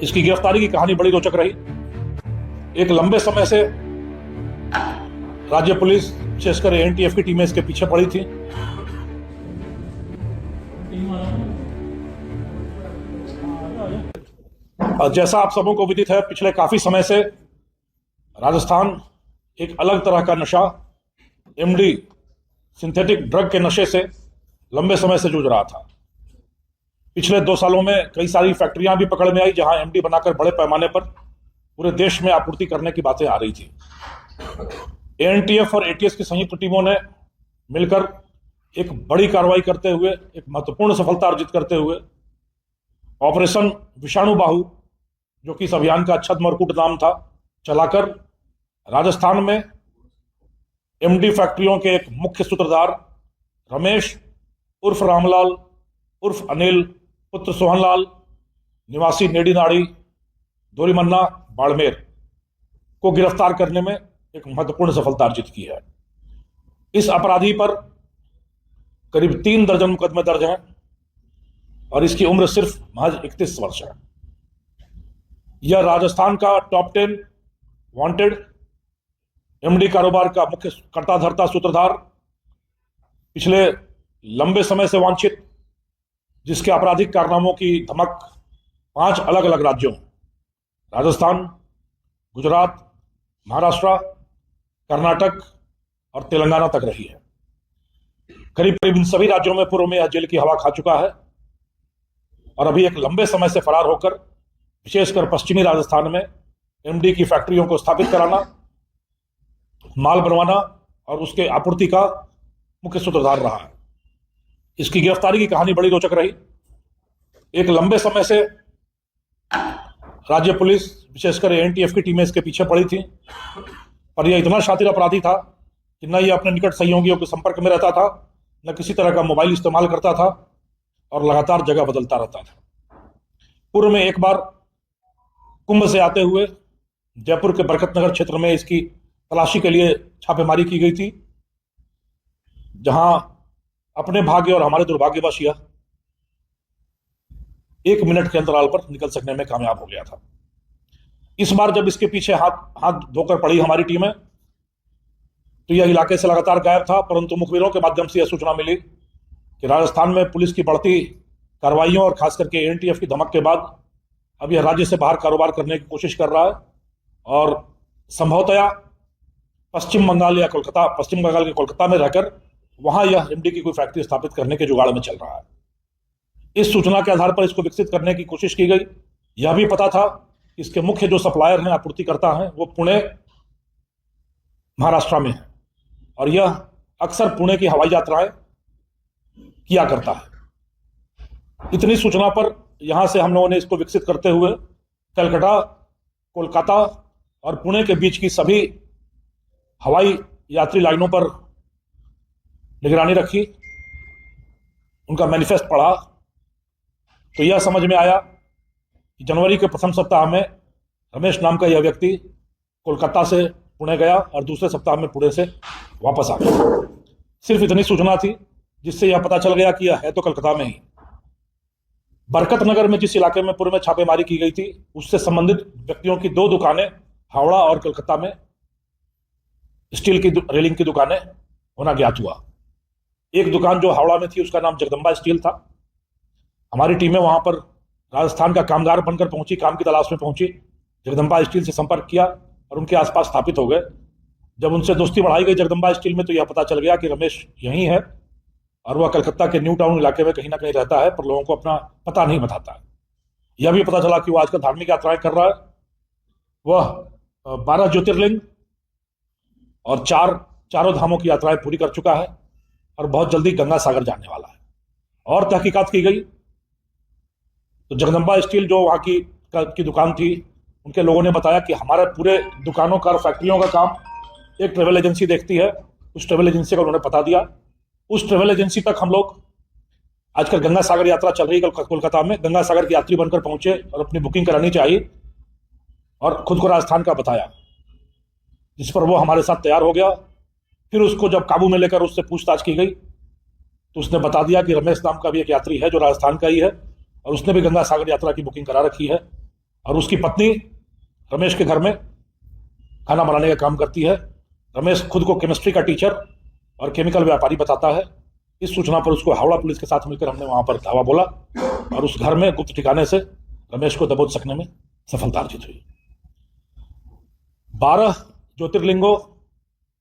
इसकी गिरफ्तारी की कहानी बड़ी रोचक रही। एक लंबे समय से राज्य पुलिस, विशेषकर एनटीएफ की टीमें इसके पीछे पड़ी थी। जैसा आप सबों को विदित है, पिछले काफी समय से राजस्थान एक अलग तरह का नशा, एमडी, सिंथेटिक ड्रग के नशे से लंबे समय से जूझ रहा था। पिछले 2 सालों में कई सारी फैक्ट्रियां भी पकड़ में आई जहां एमडी बनाकर बड़े पैमाने पर पूरे देश में आपूर्ति करने की बातें आ रही थी। एनटीएफ और एटीएस की संयुक्त टीमों ने मिलकर एक बड़ी कार्रवाई करते हुए, एक महत्वपूर्ण सफलता अर्जित करते हुए ऑपरेशन विषाणु बाहु, जो कि इस अभियान का छद्म और कूट नाम था, चलाकर राजस्थान में एमडी फैक्ट्रियों के एक मुख्य सूत्रधार रमेश उर्फ रामलाल उर्फ अनिल पुत्र सोहनलाल निवासी नेडीनाड़ी दोरीमन्ना बाड़मेर को गिरफ्तार करने में एक महत्वपूर्ण सफलता अर्जित की है। इस अपराधी पर करीब 3 दर्जन मुकदमे दर्ज हैं और इसकी उम्र सिर्फ महज 31 वर्ष है। यह राजस्थान का टॉप 10 वांटेड एमडी कारोबार का मुख्य कर्ता धर्ता सूत्रधार, पिछले लंबे समय से वांछित, जिसके आपराधिक कारनामों की धमक 5 अलग अलग राज्यों, राजस्थान, गुजरात, महाराष्ट्र, कर्नाटक और तेलंगाना तक रही है। करीब करीब इन सभी राज्यों में पूर्व में यह जेल की हवा खा चुका है और अभी एक लंबे समय से फरार होकर विशेषकर पश्चिमी राजस्थान में एमडी की फैक्ट्रियों को स्थापित कराना, माल बनवाना और उसके आपूर्ति का मुख्य सूत्रधार रहा है। इसकी गिरफ्तारी की कहानी बड़ी रोचक रही। एक लंबे समय से राज्य पुलिस, विशेषकर एनटीएफ की टीमें इसके पीछे पड़ी थी, पर यह इतना शातिर अपराधी था कि न यह अपने निकट सहयोगियों के संपर्क में रहता था, न किसी तरह का मोबाइल इस्तेमाल करता था और लगातार जगह बदलता रहता था। पूर्व में एक बार कुंभ से आते हुए जयपुर के बरकतनगर क्षेत्र में इसकी तलाशी के लिए छापेमारी की गई थी, जहां अपने भाग्य और हमारे दुर्भाग्यवश यह 1 मिनट के अंतराल पर निकल सकने में कामयाब हो गया था। इस बार जब इसके पीछे हाथ धोकर पड़ी हमारी टीमें, तो यह इलाके से लगातार गायब था, परंतु मुखबिरों के माध्यम से यह सूचना मिली कि राजस्थान में पुलिस की बढ़ती कार्रवाइयों और खास करके एनटीएफ की धमक के बाद अब यह राज्य से बाहर कारोबार करने की कोशिश कर रहा है और संभवतया पश्चिम बंगाल के कोलकाता में रहकर वहां यह एमडी की कोई फैक्ट्री स्थापित करने के जुगाड़ में चल रहा है। इस सूचना के आधार पर इसको विकसित करने की कोशिश की गई। यह भी पता था कि इसके मुख्य जो सप्लायर हैं, आपूर्तिकर्ता हैं, वो पुणे, महाराष्ट्र में है और यह अक्सर पुणे की हवाई यात्राएं किया करता है। इतनी सूचना पर यहां से हम लोगों ने इसको विकसित करते हुए कलकत्ता, कोलकाता और पुणे के बीच की सभी हवाई यात्री लाइनों पर निगरानी रखी, उनका मैनिफेस्ट पढ़ा, तो यह समझ में आया कि जनवरी के प्रथम सप्ताह में रमेश नाम का यह व्यक्ति कोलकाता से पुणे गया और दूसरे सप्ताह में पुणे से वापस आ गया। सिर्फ इतनी सूचना थी जिससे यह पता चल गया कि यह है तो कलकत्ता में ही। बरकतनगर में जिस इलाके में पूर्व में छापेमारी की गई थी, उससे संबंधित व्यक्तियों की 2 दुकानें हावड़ा और कलकत्ता में स्टील की रेलिंग की दुकानें होना ज्ञात हुआ। एक दुकान जो हावड़ा में थी उसका नाम जगदम्बा स्टील था। हमारी टीमें वहां पर राजस्थान का कामगार बनकर पहुंची, काम की तलाश में पहुंची, जगदम्बा स्टील से संपर्क किया और उनके आसपास स्थापित हो गए। जब उनसे दोस्ती बढ़ाई गई जगदम्बा स्टील में, तो यह पता चल गया कि रमेश यहीं है और वह कलकत्ता के न्यू टाउन इलाके में कहीं ना कहीं रहता है, पर लोगों को अपना पता नहीं बताता है। यह भी पता चला कि वह आजकल धार्मिक यात्राएं कर रहा है। वह 12 ज्योतिर्लिंग और चारों धामों की यात्राएं पूरी कर चुका है और बहुत जल्दी गंगा सागर जाने वाला है। और तहकीकात की गई तो जगदम्बा स्टील जो वहाँ की दुकान थी, उनके लोगों ने बताया कि हमारे पूरे दुकानों का और फैक्ट्रियों का काम एक ट्रेवल एजेंसी देखती है। उस ट्रेवल एजेंसी का उन्होंने पता दिया। उस ट्रेवल एजेंसी तक हम लोग आजकल गंगा सागर यात्रा चल रही है कोलकाता में, गंगा सागर के यात्री बनकर पहुंचे और अपनी बुकिंग करानी चाहिए और खुद को राजस्थान का बताया, जिस पर वो हमारे साथ तैयार हो गया। फिर उसको जब काबू में लेकर उससे पूछताछ की गई तो उसने बता दिया कि रमेश नाम का भी एक यात्री है जो राजस्थान का ही है और उसने भी गंगा सागर यात्रा की बुकिंग करा रखी है और उसकी पत्नी रमेश के घर में खाना बनाने का काम करती है। रमेश खुद को केमिस्ट्री का टीचर और केमिकल व्यापारी बताता है। इस सूचना पर उसको हावड़ा पुलिस के साथ मिलकर हमने वहां पर धावा बोला और उस घर में गुप्त ठिकाने से रमेश को दबोच सकने में सफलता अर्जित हुई। 12 ज्योतिर्लिंगों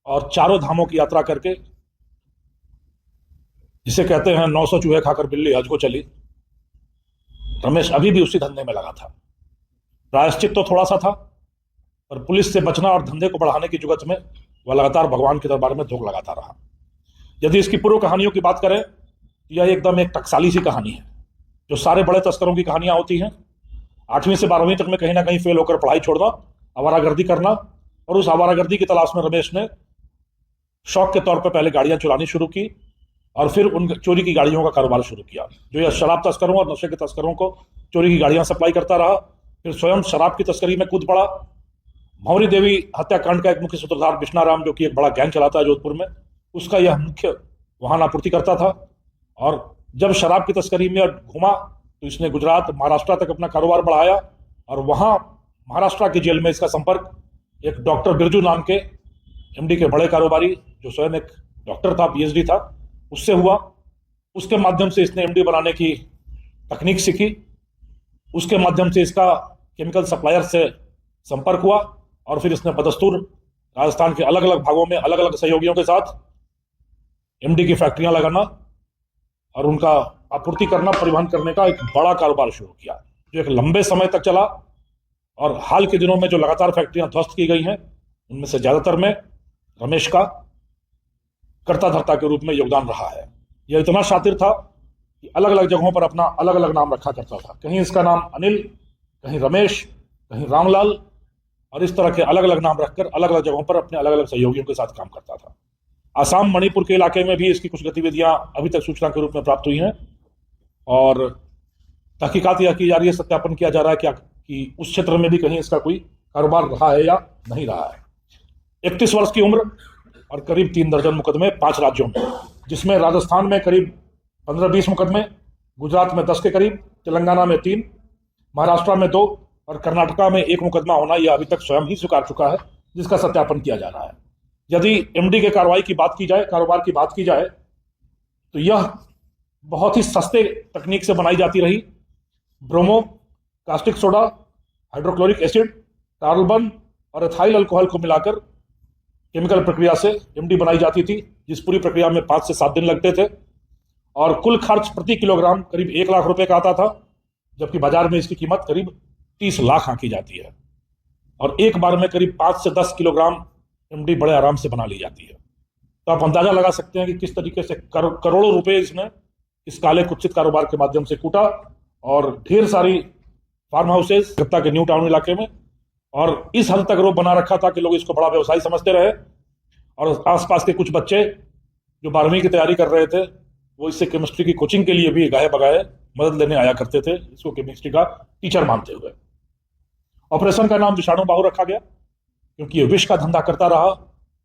और 4 धामों की यात्रा करके, जिसे कहते हैं 900 चूहे खाकर बिल्ली हज को चली, रमेश अभी भी उसी धंधे में लगा था। प्रायश्चित तो थोड़ा सा था, पर पुलिस से बचना और धंधे को बढ़ाने की जुगत में वह लगातार भगवान के दरबार में धोख लगाता रहा। यदि इसकी पूर्व कहानियों की बात करें तो यह एकदम एक टकसाली सी कहानी है, जो सारे बड़े तस्करों की कहानियां होती हैं। 8वीं से 12वीं तक में कहीं ना कहीं फेल होकर पढ़ाई छोड़ना, आवारागर्दी करना, और उस आवारागर्दी की तलाश में रमेश ने शौक के तौर पर पहले गाड़ियां चुरानी शुरू की और फिर उन चोरी की गाड़ियों का कारोबार शुरू किया, जो यह शराब तस्करों और नशे के तस्करों को चोरी की गाड़ियां सप्लाई करता रहा। फिर स्वयं शराब की तस्करी में कूद पड़ा। भंवरी देवी हत्याकांड का एक मुख्य सूत्रधार बिश्नाराम, जो कि एक बड़ा गैंग चलाता है जोधपुर में, उसका यह मुख्य वाहन आपूर्ति करता था। और जब शराब की तस्करी में घुमा तो इसने गुजरात, महाराष्ट्र तक अपना कारोबार बढ़ाया और वहां महाराष्ट्र की जेल में इसका संपर्क एक डॉक्टर बिरजू नाम के एमडी के बड़े कारोबारी, जो स्वयं एक डॉक्टर था, पीएचडी था, उससे हुआ। उसके माध्यम से इसने एमडी बनाने की तकनीक सीखी। उसके माध्यम से इसका केमिकल सप्लायर से संपर्क हुआ और फिर इसने बदस्तूर राजस्थान के अलग अलग भागों में अलग अलग सहयोगियों के साथ एमडी की फैक्ट्रियां लगाना और उनका आपूर्ति करना, परिवहन करने का एक बड़ा कारोबार शुरू किया, जो एक लंबे समय तक चला। और हाल के दिनों में जो लगातार फैक्ट्रियां ध्वस्त की गई हैं, उनमें से ज्यादातर में रमेश का कर्ता धर्ता के रूप में योगदान रहा है। यह इतना शातिर था कि अलग अलग जगहों पर अपना अलग अलग नाम रखा करता था। कहीं इसका नाम अनिल, कहीं रमेश, कहीं रामलाल, और इस तरह के अलग अलग नाम रखकर अलग अलग जगहों पर अपने अलग अलग सहयोगियों के साथ काम करता था। आसाम, मणिपुर के इलाके में भी इसकी कुछ गतिविधियां अभी तक सूचना के रूप में प्राप्त हुई हैं और तहकीकात यह की जा रही है, सत्यापन किया जा रहा है कि उस क्षेत्र में भी कहीं इसका कोई कारोबार रहा है या नहीं रहा है। 31 वर्ष की उम्र और करीब 3 दर्जन मुकदमे 5 राज्यों में, जिसमें राजस्थान में करीब 15-20 मुकदमे, गुजरात में 10 के करीब, तेलंगाना में 3, महाराष्ट्र में 2 और कर्नाटका में 1 मुकदमा होना यह अभी तक स्वयं ही स्वीकार चुका है, जिसका सत्यापन किया जा रहा है। यदि एमडी के कारोबार की बात की जाए तो यह बहुत ही सस्ते तकनीक से बनाई जाती रही। Bromo, caustic soda, hydrochloric acid, carbon और एथाइल अल्कोहल को मिलाकर केमिकल प्रक्रिया से एमडी बनाई जाती थी, जिस पूरी प्रक्रिया में 5 से 7 दिन लगते थे और कुल खर्च प्रति किलोग्राम करीब 1 लाख रुपए का आता था, जबकि बाजार में इसकी कीमत करीब 30 लाख आंकी जाती है और एक बार में करीब 5 से 10 किलोग्राम एमडी बड़े आराम से बना ली जाती है। तो आप अंदाजा लगा सकते हैं कि किस तरीके से करोड़ों रुपए इसने इस काले कुत्सित कारोबार के माध्यम से कूटा और ढेर सारी फार्म हाउसेज कलकत्ता के न्यू टाउन इलाके में, और इस हद तक रोब बना रखा था कि लोग इसको बड़ा व्यवसाय समझते रहे। और आसपास के कुछ बच्चे जो 12वीं की तैयारी कर रहे थे, वो इससे केमिस्ट्री की कोचिंग के लिए भी गाहे बगाए मदद लेने आया करते थे, इसको केमिस्ट्री का टीचर मानते हुए। ऑपरेशन का नाम विषाणु बाहु रखा गया, क्योंकि ये विष का धंधा करता रहा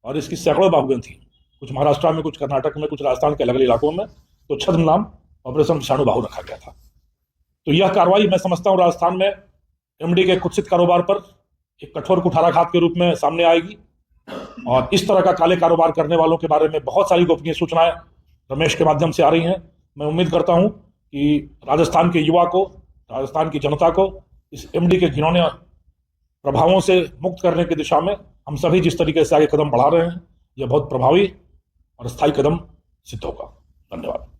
और इसकी सैकड़ों बाहुएं थी, कुछ महाराष्ट्र में, कुछ कर्नाटक में, कुछ राजस्थान के अलग अलग इलाकों में। तो छद्म नाम ऑपरेशन विषाणु बाहु रखा गया था। तो यह कार्रवाई मैं समझता हूं राजस्थान में एमडी के कुत्सित कारोबार पर एक कठोर कुठाराघात के रूप में सामने आएगी और इस तरह का काले कारोबार करने वालों के बारे में बहुत सारी गोपनीय सूचनाएं रमेश के माध्यम से आ रही हैं। मैं उम्मीद करता हूं कि राजस्थान के युवा को, राजस्थान की जनता को इस एमडी के घिनौने प्रभावों से मुक्त करने की दिशा में हम सभी जिस तरीके से आगे कदम बढ़ा रहे हैं, यह बहुत प्रभावी और स्थायी कदम सिद्ध होगा। धन्यवाद।